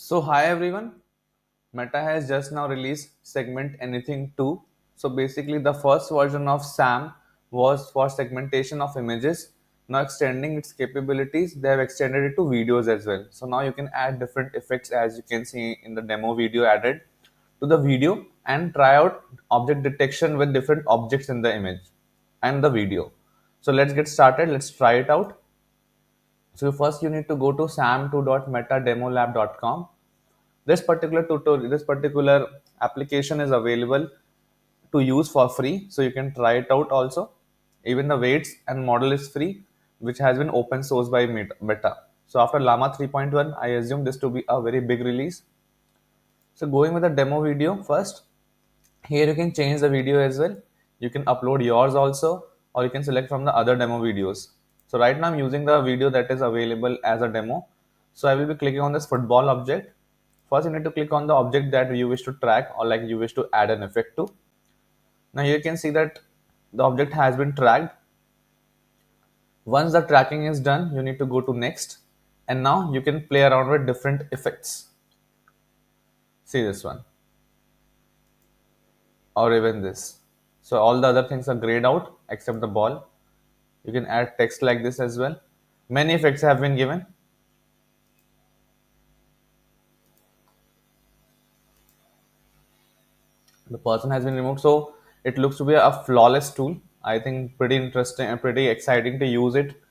So hi everyone, Meta has just now released Segment Anything 2. So basically the first version of SAM was for segmentation of images. Now extending its capabilities, they have extended it to videos as well. So now you can add different effects as you can see in the demo video added to the video and try out object detection with different objects in the image and the video. So let's get started. Let's try it out. So first you need to go to sam2.metademolab.com. This particular application is available to use for free, so you can try it out also. Even the weights and model is free, which has been open sourced by Meta. So after Llama 3.1, I assume this to be a very big release. So going with the demo video first, here you can change the video as well. You can upload yours also, or you can select from the other demo videos. So right now I'm using the video that is available as a demo. So I will be clicking on this football object. First you need to click on the object that you wish to track or like you wish to add an effect to. Now you can see that the object has been tracked. Once the tracking is done, you need to go to next. And now you can play around with different effects. See this one or even this. So all the other things are grayed out except the ball. You can add text like this as well. Many effects have been given. The person has been removed, so it looks to be a flawless tool. I think pretty interesting and pretty exciting to use it.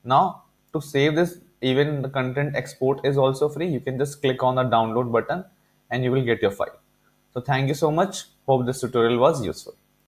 Now to save this, even the content export is also free. You can just click on the download button and you will get your file. So thank you so much. Hope this tutorial was useful.